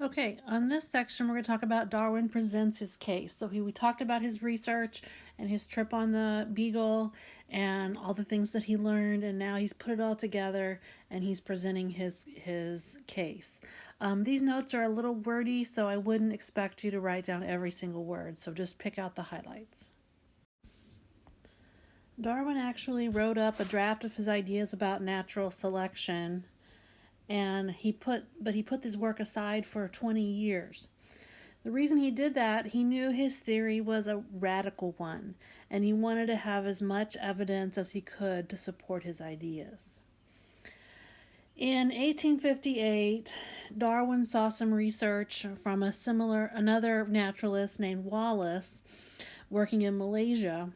Okay, on this section, we're going to talk about Darwin presents his case. So we talked about his research and his trip on the Beagle and all the things that he learned, and now he's put it all together and he's presenting his case. These notes are a little wordy, so I wouldn't expect you to write down every single word. So just pick out the highlights. Darwin actually wrote up a draft of his ideas about natural selection, and he put this work aside for 20 years. The reason he did that, he knew his theory was a radical one, and he wanted to have as much evidence as he could to support his ideas. In 1858, Darwin saw some research from another naturalist named Wallace working in Malaysia,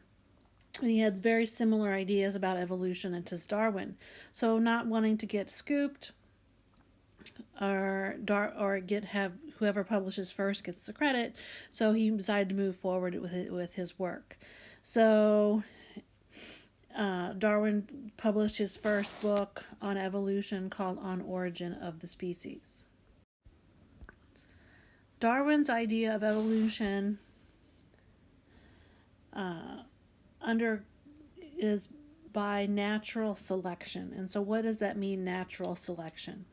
and he had very similar ideas about evolution as Darwin. So, not wanting to get scooped or have whoever publishes first gets the credit, so he decided to move forward with his work. So Darwin published his first book on evolution called On Origin of the Species. Darwin's idea of evolution is by natural selection. And so what does that mean, natural selection?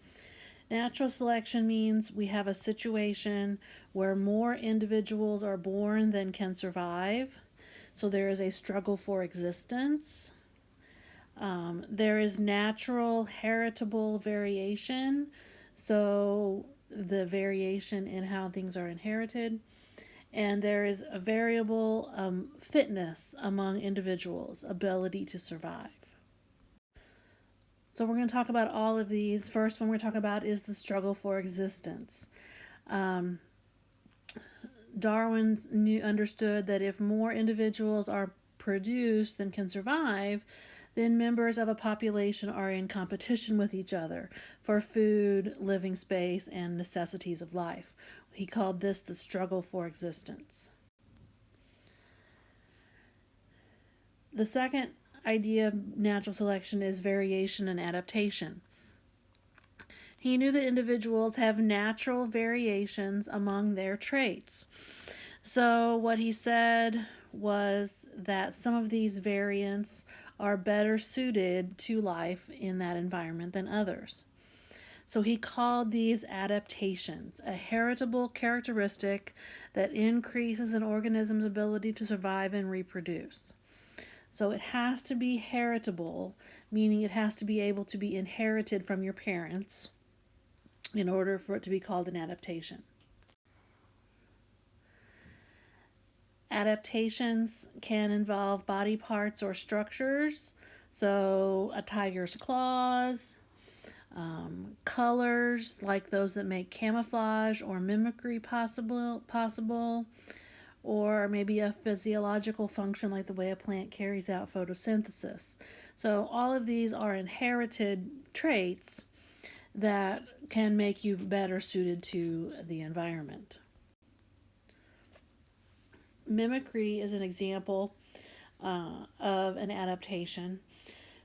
Natural selection means we have a situation where more individuals are born than can survive. So there is a struggle for existence. There is natural heritable variation. So the variation in how things are inherited. And there is a variable fitness among individuals, ability to survive. So we're going to talk about all of these. First one we're going to talk about is the struggle for existence. Darwin understood that if more individuals are produced than can survive, then members of a population are in competition with each other for food, living space, and necessities of life. He called this the struggle for existence. The second idea of natural selection is variation and adaptation. He knew that individuals have natural variations among their traits. So what he said was that some of these variants are better suited to life in that environment than others. So he called these adaptations, a heritable characteristic that increases an organism's ability to survive and reproduce. So it has to be heritable, meaning it has to be able to be inherited from your parents in order for it to be called an adaptation. Adaptations can involve body parts or structures, so a tiger's claws, colors like those that make camouflage or mimicry possible, or maybe a physiological function like the way a plant carries out photosynthesis. So all of these are inherited traits that can make you better suited to the environment. Mimicry is an example of an adaptation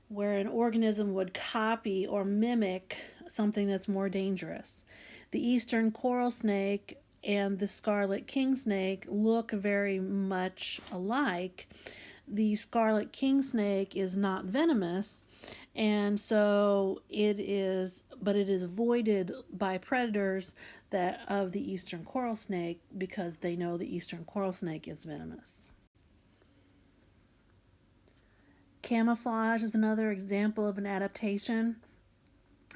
where an organism would copy or mimic something that's more dangerous. The eastern coral snake and the scarlet king snake look very much alike. The scarlet king snake is not venomous, and so it is avoided by predators that of the eastern coral snake because they know the eastern coral snake is venomous. Camouflage is another example of an adaptation.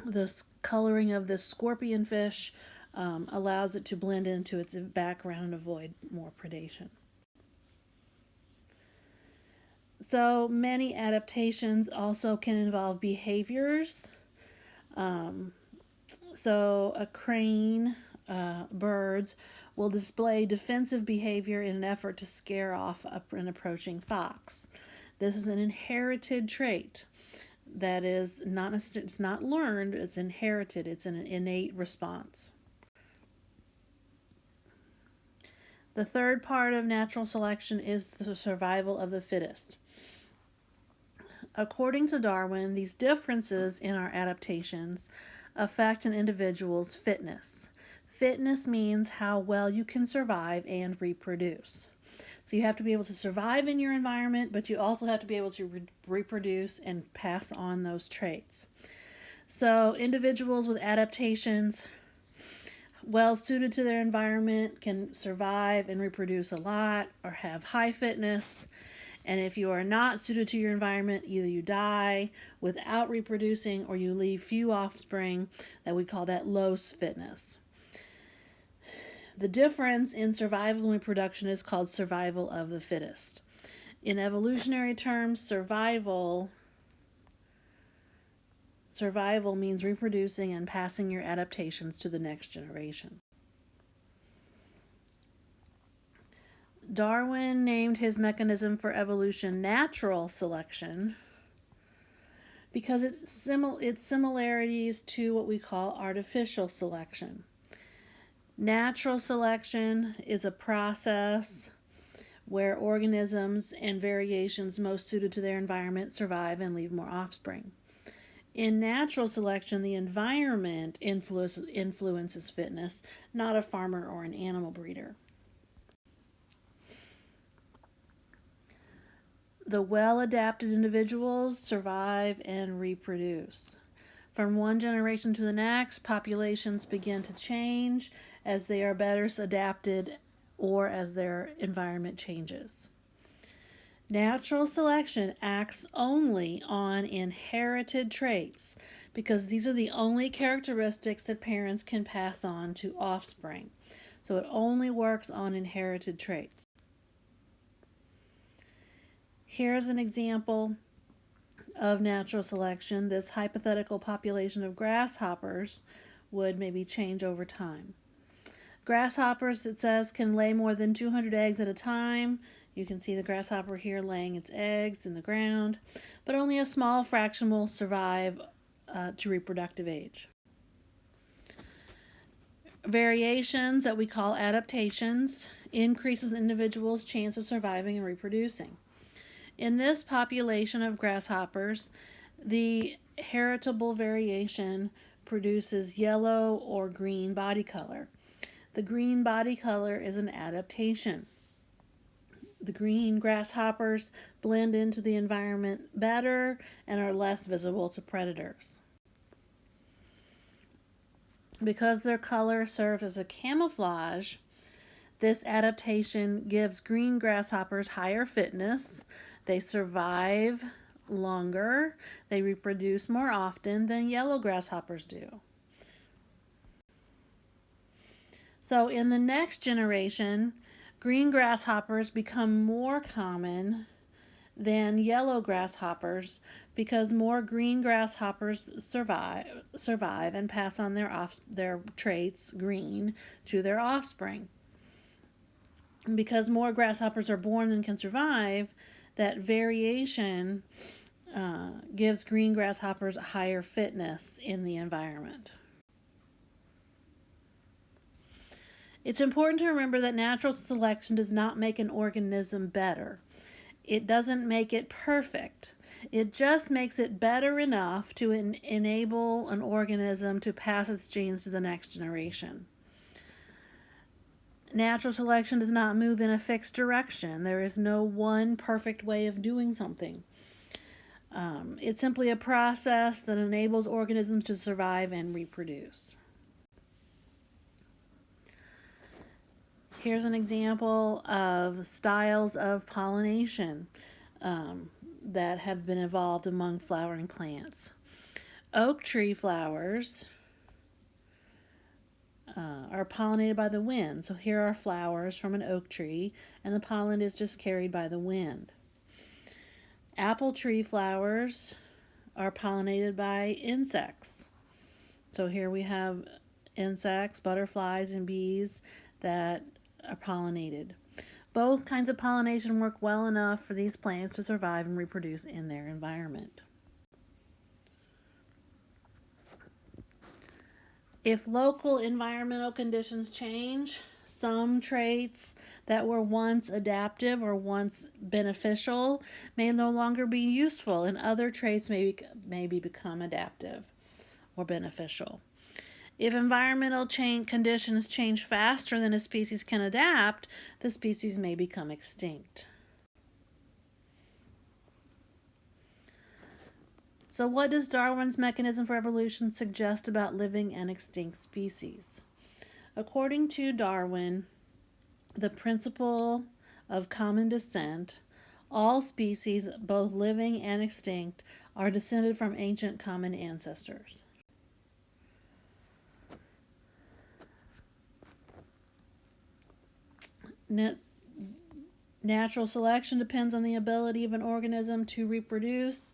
The coloring of this scorpion fish allows it to blend into its background and avoid more predation. So many adaptations also can involve behaviors. So a crane, birds, will display defensive behavior in an effort to scare off an approaching fox. This is an inherited trait that is not necessarily, it's not learned, it's inherited, it's an innate response. The third part of natural selection is the survival of the fittest. According to Darwin, these differences in our adaptations affect an individual's fitness. Fitness means how well you can survive and reproduce. So you have to be able to survive in your environment, but you also have to be able to reproduce and pass on those traits. So individuals with adaptations well suited to their environment can survive and reproduce a lot or have high fitness. And if you are not suited to your environment, either you die without reproducing or you leave few offspring, that we call that low fitness. The difference in survival and reproduction is called survival of the fittest. In evolutionary terms, survival means reproducing and passing your adaptations to the next generation. Darwin named his mechanism for evolution natural selection because its similarities to what we call artificial selection. Natural selection is a process where organisms and variations most suited to their environment survive and leave more offspring. In natural selection, the environment influences fitness, not a farmer or an animal breeder. The well-adapted individuals survive and reproduce. From one generation to the next, populations begin to change as they are better adapted or as their environment changes. Natural selection acts only on inherited traits because these are the only characteristics that parents can pass on to offspring. So it only works on inherited traits. Here's an example of natural selection. This hypothetical population of grasshoppers would maybe change over time. Grasshoppers, it says, can lay more than 200 eggs at a time. You can see the grasshopper here laying its eggs in the ground, but only a small fraction will survive to reproductive age. Variations that we call adaptations increases individuals' chance of surviving and reproducing. In this population of grasshoppers, the heritable variation produces yellow or green body color. The green body color is an adaptation. The green grasshoppers blend into the environment better and are less visible to predators. Because their color serves as a camouflage, this adaptation gives green grasshoppers higher fitness. They survive longer. They reproduce more often than yellow grasshoppers do. So in the next generation, green grasshoppers become more common than yellow grasshoppers because more green grasshoppers survive and pass on their traits, green, to their offspring. Because more grasshoppers are born than can survive, that variation gives green grasshoppers higher fitness in the environment. It's important to remember that natural selection does not make an organism better. It doesn't make it perfect. It just makes it better enough to enable an organism to pass its genes to the next generation. Natural selection does not move in a fixed direction. There is no one perfect way of doing something. It's simply a process that enables organisms to survive and reproduce. Here's an example of styles of pollination that have been evolved among flowering plants. Oak tree flowers are pollinated by the wind. So here are flowers from an oak tree, and the pollen is just carried by the wind. Apple tree flowers are pollinated by insects. So here we have insects, butterflies, and bees that are pollinated. Both kinds of pollination work well enough for these plants to survive and reproduce in their environment. If local environmental conditions change, some traits that were once adaptive or once beneficial may no longer be useful, and other traits may become adaptive or beneficial. If environmental conditions change faster than a species can adapt, the species may become extinct. So, what does Darwin's mechanism for evolution suggest about living and extinct species? According to Darwin, the principle of common descent, all species, both living and extinct, are descended from ancient common ancestors. Natural selection depends on the ability of an organism to reproduce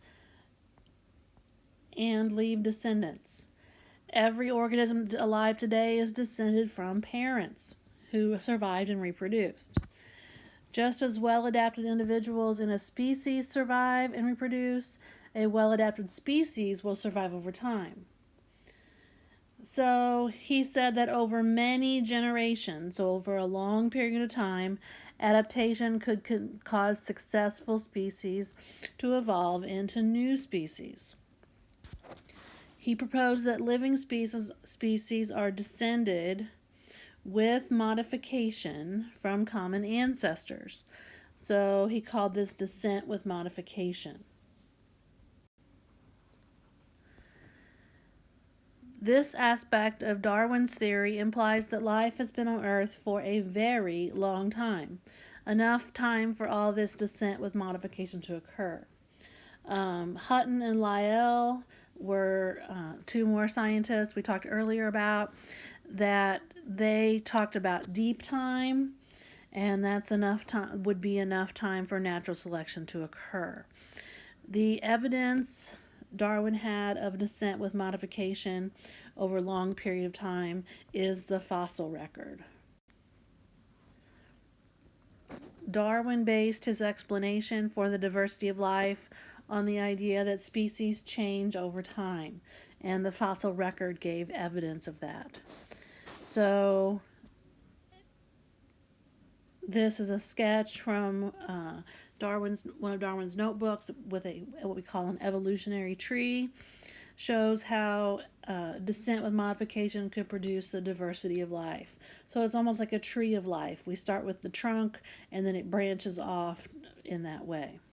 and leave descendants. Every organism alive today is descended from parents who survived and reproduced. Just as well adapted individuals in a species survive and reproduce, a well adapted species will survive over time. So he said that over many generations, over a long period of time, adaptation could cause successful species to evolve into new species. He proposed that living species are descended with modification from common ancestors. So he called this descent with modification. This aspect of Darwin's theory implies that life has been on Earth for a very long time, enough time for all this descent with modification to occur. Hutton and Lyell were two more scientists we talked earlier about that they talked about deep time, and that's enough time, would be enough time for natural selection to occur. The evidence Darwin had of descent with modification over a long period of time is the fossil record. Darwin based his explanation for the diversity of life on the idea that species change over time, and the fossil record gave evidence of that. So this is a sketch from one of Darwin's notebooks with what we call an evolutionary tree. Shows how descent with modification could produce the diversity of life. So it's almost like a tree of life. We start with the trunk and then it branches off in that way.